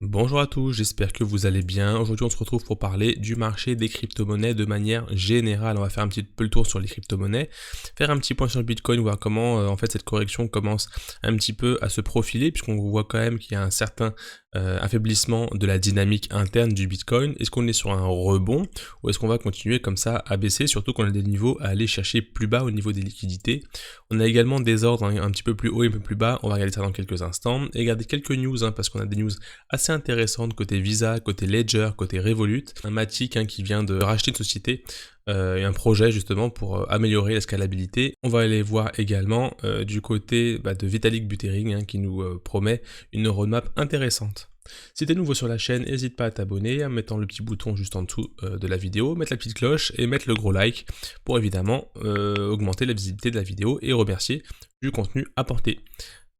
Bonjour à tous, j'espère que vous allez bien. Aujourd'hui, on se retrouve pour parler du marché des crypto-monnaies de manière générale. On va faire un petit peu le tour sur les crypto-monnaies, faire un petit point sur le Bitcoin, voir comment en fait cette correction commence un petit peu à se profiler, puisqu'on voit quand même qu'il y a un certain affaiblissement de la dynamique interne du Bitcoin. Est-ce qu'on est sur un rebond ou est-ce qu'on va continuer comme ça à baisser, surtout qu'on a des niveaux à aller chercher plus bas au niveau des liquidités. On a également des ordres un petit peu plus haut et un peu plus bas. On va regarder ça dans quelques instants et regarder quelques news parce qu'on a des news assez intéressante côté Visa, côté Ledger, côté Revolut, un Matic qui vient de racheter une société et un projet justement pour améliorer la scalabilité. On va aller voir également du côté de Vitalik Buterin qui nous promet une roadmap intéressante. Si t'es nouveau sur la chaîne, n'hésite pas à t'abonner en mettant le petit bouton juste en dessous de la vidéo, mettre la petite cloche et mettre le gros like pour évidemment augmenter la visibilité de la vidéo et remercier du contenu apporté.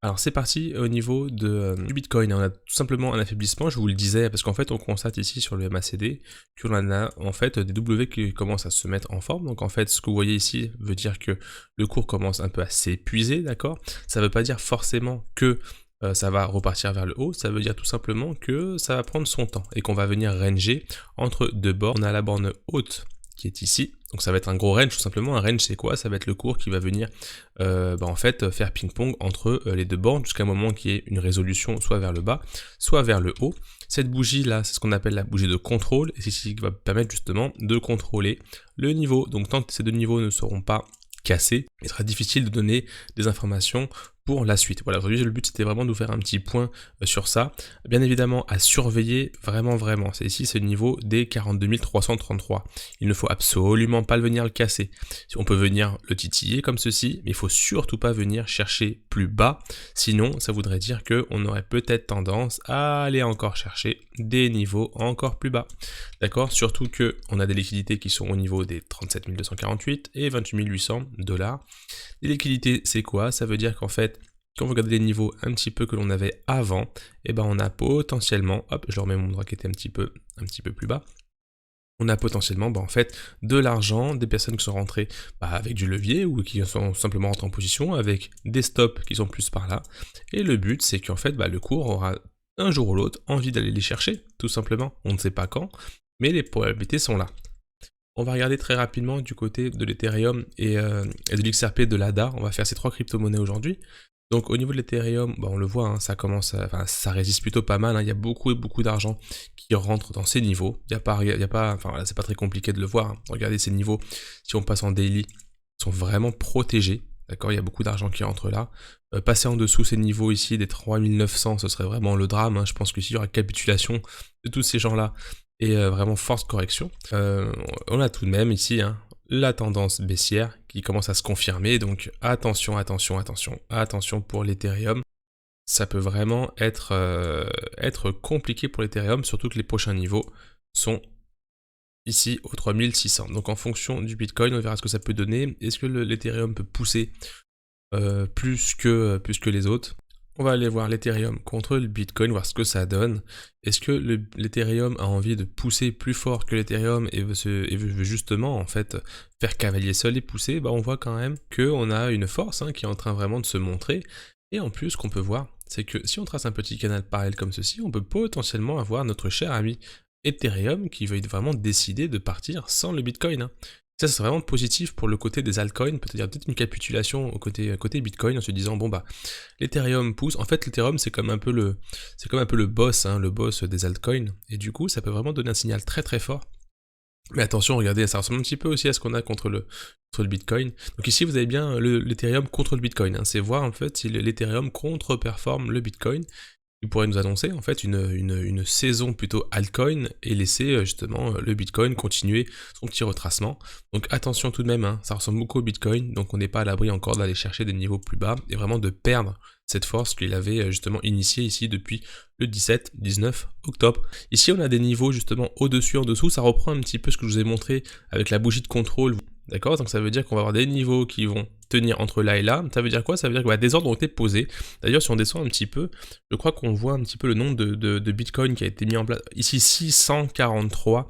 Alors c'est parti au niveau du Bitcoin, on a tout simplement un affaiblissement, je vous le disais, parce qu'en fait on constate ici sur le MACD qu'on a en fait des W qui commencent à se mettre en forme, donc en fait ce que vous voyez ici veut dire que le cours commence un peu à s'épuiser, d'accord? Ça veut pas dire forcément que ça va repartir vers le haut, ça veut dire tout simplement que ça va prendre son temps et qu'on va venir ranger entre deux bornes. On a la borne haute qui est ici, donc ça va être un gros range tout simplement. Un range c'est quoi? Ça va être le cours qui va venir en fait faire ping-pong entre les deux bornes jusqu'à un moment qu'il y ait une résolution soit vers le bas, soit vers le haut. Cette bougie là, c'est ce qu'on appelle la bougie de contrôle, et c'est ce qui va permettre justement de contrôler le niveau. Donc tant que ces deux niveaux ne seront pas cassés, il sera difficile de donner des informations pour la suite. Voilà, aujourd'hui le but c'était vraiment de vous faire un petit point sur ça. Bien évidemment à surveiller vraiment, c'est ici ce niveau des 42 333. Il ne faut absolument pas venir le casser. On peut venir le titiller comme ceci, mais il faut surtout pas venir chercher plus bas, sinon ça voudrait dire qu'on aurait peut-être tendance à aller encore chercher des niveaux encore plus bas. D'accord? Surtout que on a des liquidités qui sont au niveau des 37 248 et 28 800 $. Les liquidités, c'est quoi? Ça veut dire qu'en fait, quand vous regardez les niveaux un petit peu que l'on avait avant, on a potentiellement, hop, je remets mon droit qui était un petit peu plus bas, on a potentiellement en fait de l'argent, des personnes qui sont rentrées avec du levier ou qui sont simplement rentrées en position avec des stops qui sont plus par là. Et le but c'est qu'en fait le cours aura un jour ou l'autre envie d'aller les chercher, tout simplement. On ne sait pas quand, mais les probabilités sont là. On va regarder très rapidement du côté de l'Ethereum et de l'XRP de l'ADA. On va faire ces trois crypto-monnaies aujourd'hui. Donc au niveau de l'Ethereum, on le voit, ça commence, ça résiste plutôt pas mal. Il y a beaucoup d'argent qui rentre dans ces niveaux. Il y a pas, c'est pas très compliqué de le voir. Regardez ces niveaux. Si on passe en daily, ils sont vraiment protégés. D'accord, il y a beaucoup d'argent qui rentre là. Passer en dessous ces niveaux ici des 3900, ce serait vraiment le drame. Je pense que s'il y aura capitulation de tous ces gens-là et vraiment force correction, on a tout de même ici la tendance baissière qui commence à se confirmer, donc attention pour l'Ethereum. Ça peut vraiment être compliqué pour l'Ethereum, surtout que les prochains niveaux sont ici aux 3600. Donc en fonction du Bitcoin, on verra ce que ça peut donner. Est-ce que l'Ethereum peut pousser plus que les autres? On va aller voir l'Ethereum contre le Bitcoin, voir ce que ça donne. Est-ce que l'Ethereum a envie de pousser plus fort que l'Ethereum et veut justement en fait faire cavalier seul et pousser? On voit quand même qu'on a une force qui est en train vraiment de se montrer. Et en plus, ce qu'on peut voir, c'est que si on trace un petit canal parallèle comme ceci, on peut potentiellement avoir notre cher ami Ethereum qui veuille vraiment décider de partir sans le Bitcoin. Ça, c'est vraiment positif pour le côté des altcoins, peut-être une capitulation au côté Bitcoin en se disant l'Ethereum pousse. En fait, l'Ethereum c'est comme un peu le boss, le boss des altcoins, et du coup, ça peut vraiment donner un signal très fort. Mais attention, regardez, ça ressemble un petit peu aussi à ce qu'on a contre le Bitcoin. Donc ici, vous avez bien l'Ethereum contre le Bitcoin. C'est voir en fait si l'Ethereum contre-performe le Bitcoin. Il pourrait nous annoncer en fait une saison plutôt altcoin et laisser justement le Bitcoin continuer son petit retracement. Donc attention tout de même, ça ressemble beaucoup au Bitcoin, donc on n'est pas à l'abri encore d'aller chercher des niveaux plus bas et vraiment de perdre cette force qu'il avait justement initiée ici depuis le 17-19 octobre. Ici on a des niveaux justement au-dessus, en dessous, ça reprend un petit peu ce que je vous ai montré avec la bougie de contrôle. D'accord? Donc ça veut dire qu'on va avoir des niveaux qui vont tenir entre là et là. Ça veut dire quoi? Ça veut dire que des ordres ont été posés. D'ailleurs, si on descend un petit peu, je crois qu'on voit un petit peu le nombre de bitcoins qui a été mis en place. Ici, 643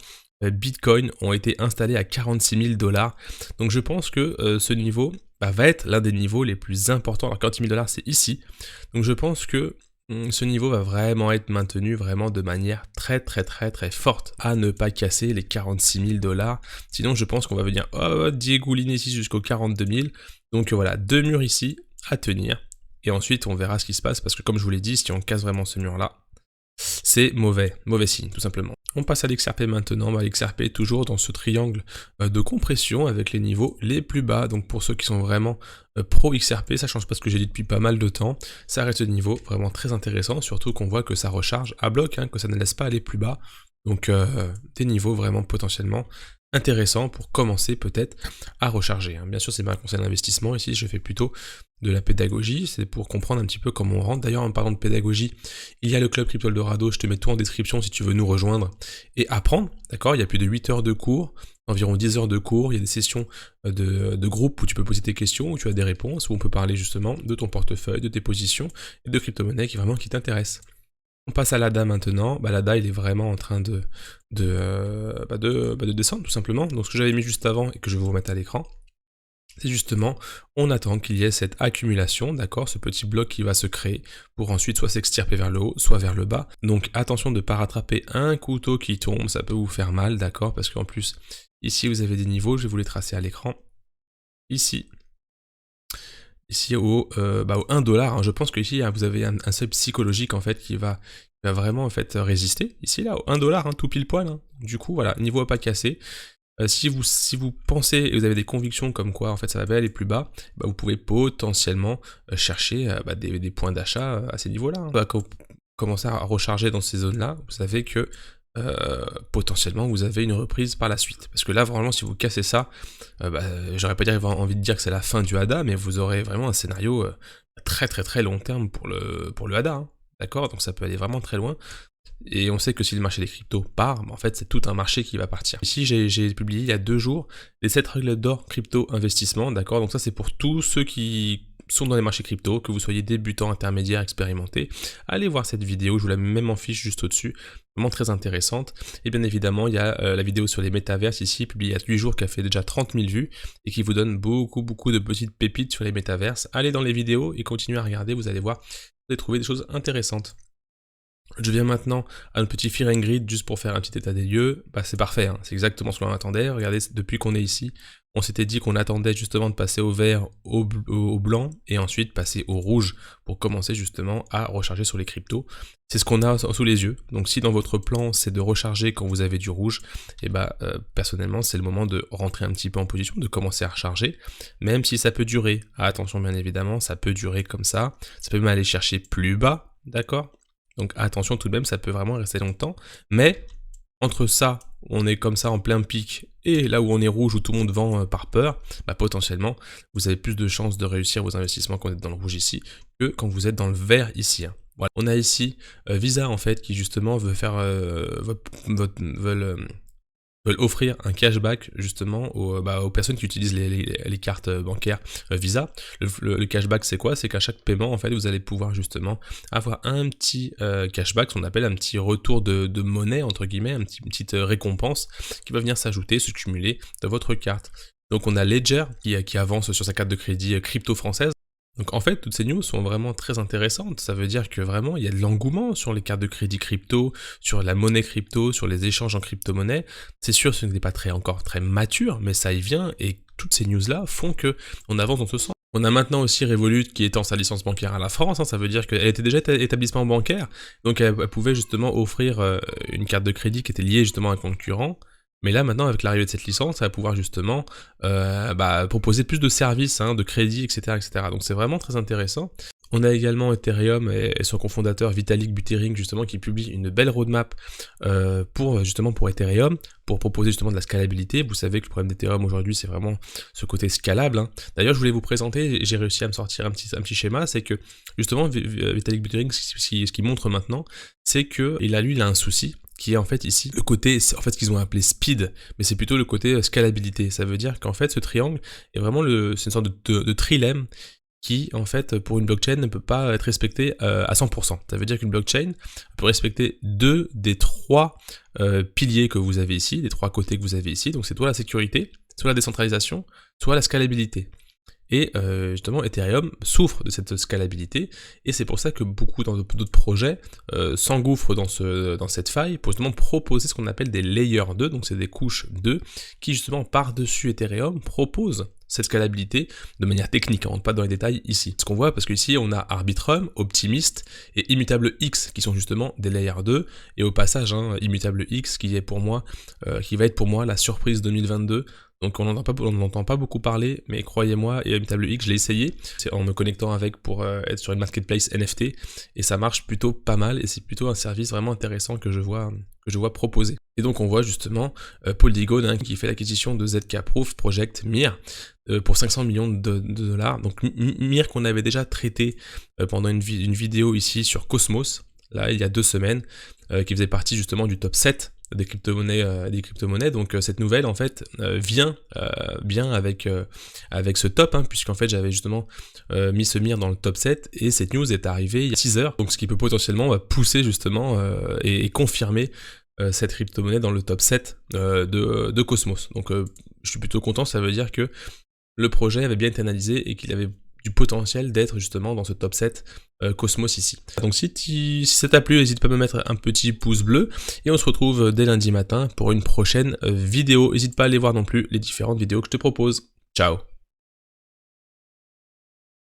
bitcoins ont été installés à 46 000 $. Donc je pense que ce niveau va être l'un des niveaux les plus importants. Alors 46 000 $, c'est ici. Donc je pense que Ce niveau va vraiment être maintenu vraiment de manière très très très très forte, à ne pas casser les 46 000 $. Sinon je pense qu'on va venir dégouliner ici jusqu'aux 42 000. Donc voilà, 2 murs ici à tenir. Et ensuite on verra ce qui se passe, parce que comme je vous l'ai dit, si on casse vraiment ce mur là, c'est mauvais signe tout simplement. On passe à l'XRP maintenant, l'XRP toujours dans ce triangle de compression avec les niveaux les plus bas. Donc pour ceux qui sont vraiment pro XRP, ça change pas ce que j'ai dit depuis pas mal de temps, ça reste des niveaux vraiment très intéressants, surtout qu'on voit que ça recharge à bloc, que ça ne laisse pas aller plus bas. Donc des niveaux vraiment potentiellement intéressants pour commencer peut-être à recharger. Bien sûr c'est pas un conseil d'investissement, ici je fais plutôt de la pédagogie, c'est pour comprendre un petit peu comment on rentre. D'ailleurs en parlant de pédagogie, il y a le club Crypto Eldorado, je te mets tout en description si tu veux nous rejoindre et apprendre, d'accord? Il y a plus de 8 heures de cours, environ 10 heures de cours, il y a des sessions de groupe où tu peux poser tes questions, où tu as des réponses, où on peut parler justement de ton portefeuille, de tes positions et de crypto-monnaie qui t'intéressent. On passe à l'ADA maintenant. L'ADA il est vraiment en train de descendre tout simplement. Donc ce que j'avais mis juste avant et que je vais vous remettre à l'écran, c'est justement, on attend qu'il y ait cette accumulation, d'accord, ce petit bloc qui va se créer pour ensuite soit s'extirper vers le haut, soit vers le bas. Donc attention de ne pas rattraper un couteau qui tombe, ça peut vous faire mal, d'accord, parce qu'en plus, ici vous avez des niveaux, je vais vous les tracer à l'écran. Ici au 1 $, je pense qu'ici vous avez un seuil psychologique en fait qui va vraiment en fait résister. Ici là, au 1 $, tout pile poil. Du coup voilà, niveau à pas casser. Si vous pensez et vous avez des convictions comme quoi en fait ça va aller plus bas, vous pouvez potentiellement chercher des points d'achat à ces niveaux-là. On va commencer à recharger dans ces zones-là, vous savez que potentiellement vous avez une reprise par la suite. Parce que là vraiment si vous cassez ça, j'aurais pas envie de dire que c'est la fin du ADA, mais vous aurez vraiment un scénario très très très long terme pour le ADA. D'accord? Donc ça peut aller vraiment très loin. Et on sait que si le marché des cryptos part, en fait c'est tout un marché qui va partir. Ici j'ai publié il y a 2 jours les 7 règles d'or crypto investissement, d'accord? Donc ça c'est pour tous ceux qui sont dans les marchés crypto, que vous soyez débutant, intermédiaire, expérimenté. Allez voir cette vidéo, je vous la mets même en fiche juste au-dessus, vraiment très intéressante. Et bien évidemment il y a la vidéo sur les métaverses ici, publiée il y a 8 jours, qui a fait déjà 30 000 vues, et qui vous donne beaucoup de petites pépites sur les métaverses. Allez dans les vidéos et continuez à regarder, vous allez voir, vous allez trouver des choses intéressantes. Je viens maintenant à notre petit Fear and Greed juste pour faire un petit état des lieux. C'est parfait, c'est exactement ce qu'on attendait. Regardez, depuis qu'on est ici, on s'était dit qu'on attendait justement de passer au vert, au blanc et ensuite passer au rouge pour commencer justement à recharger sur les cryptos. C'est ce qu'on a sous les yeux. Donc si dans votre plan c'est de recharger quand vous avez du rouge, et personnellement c'est le moment de rentrer un petit peu en position, de commencer à recharger, même si ça peut durer. Attention bien évidemment, ça peut durer comme ça peut même aller chercher plus bas, d'accord? Donc attention tout de même, ça peut vraiment rester longtemps, mais entre ça, où on est comme ça en plein pic, et là où on est rouge, où tout le monde vend par peur, potentiellement, vous avez plus de chances de réussir vos investissements quand vous êtes dans le rouge ici, que quand vous êtes dans le vert ici. Voilà. On a ici Visa en fait, qui justement veut faire, veulent offrir un cashback justement aux personnes qui utilisent les cartes bancaires Visa. Le cashback c'est quoi? C'est qu'à chaque paiement en fait vous allez pouvoir justement avoir un petit cashback, ce qu'on appelle un petit retour de monnaie entre guillemets, une petite récompense qui va venir s'ajouter, se cumuler dans votre carte. Donc on a Ledger qui avance sur sa carte de crédit crypto française. Donc en fait, toutes ces news sont vraiment très intéressantes. Ça veut dire que vraiment, il y a de l'engouement sur les cartes de crédit crypto, sur la monnaie crypto, sur les échanges en crypto-monnaie. C'est sûr, ce n'est pas encore très mature, mais ça y vient, et toutes ces news-là font que on avance dans ce sens. On a maintenant aussi Revolut qui étend sa licence bancaire à la France, ça veut dire qu'elle était déjà établissement bancaire, donc elle pouvait justement offrir une carte de crédit qui était liée justement à un concurrent. Mais là maintenant avec l'arrivée de cette licence, ça va pouvoir justement proposer plus de services, de crédit, etc., etc. Donc c'est vraiment très intéressant. On a également Ethereum et son cofondateur Vitalik Buterin justement qui publie une belle roadmap pour Ethereum, pour proposer justement de la scalabilité. Vous savez que le problème d'Ethereum aujourd'hui c'est vraiment ce côté scalable. D'ailleurs je voulais vous présenter, j'ai réussi à me sortir un petit schéma, c'est que justement Vitalik Buterin ce qu'il montre maintenant, c'est que il a un souci, qui est en fait ici le côté, en fait, qu'ils ont appelé speed, mais c'est plutôt le côté scalabilité. Ça veut dire qu'en fait ce triangle est vraiment c'est une sorte de trilemme qui en fait pour une blockchain ne peut pas être respecté à 100%. Ça veut dire qu'une blockchain peut respecter 2 des 3 piliers que vous avez ici, les 3 côtés que vous avez ici. Donc c'est soit la sécurité, soit la décentralisation, soit la scalabilité. Et justement, Ethereum souffre de cette scalabilité, et c'est pour ça que beaucoup d'autres projets s'engouffrent dans cette faille pour justement proposer ce qu'on appelle des layers 2, donc c'est des couches 2, qui justement par-dessus Ethereum proposent cette scalabilité de manière technique, on rentre pas dans les détails ici. Ce qu'on voit, parce qu'ici on a Arbitrum, Optimist et Immutable X qui sont justement des layers 2, et au passage, Immutable X qui va être pour moi la surprise 2022. Donc on n'entend pas beaucoup parler, mais croyez-moi, et Immutable X, je l'ai essayé, c'est en me connectant avec pour être sur une marketplace NFT, et ça marche plutôt pas mal, et c'est plutôt un service vraiment intéressant que je vois proposer. Et donc on voit justement Polygon qui fait l'acquisition de ZK Proof Project Mir pour 500 millions de dollars. Donc Mir qu'on avait déjà traité pendant une vidéo ici sur Cosmos, là il y a 2 semaines, qui faisait partie justement du top 7 des crypto-monnaies. Donc cette nouvelle en fait vient bien avec ce top, puisqu'en fait j'avais justement mis ce Mir dans le top 7, et cette news est arrivée il y a 6 heures, donc ce qui peut potentiellement pousser justement et confirmer cette crypto-monnaie dans le top 7 de Cosmos. Donc je suis plutôt content, ça veut dire que le projet avait bien été analysé et qu'il avait du potentiel d'être justement dans ce top 7 Cosmos ici. Donc si ça t'a plu, n'hésite pas à me mettre un petit pouce bleu, et on se retrouve dès lundi matin pour une prochaine vidéo. N'hésite pas à aller voir non plus les différentes vidéos que je te propose. Ciao.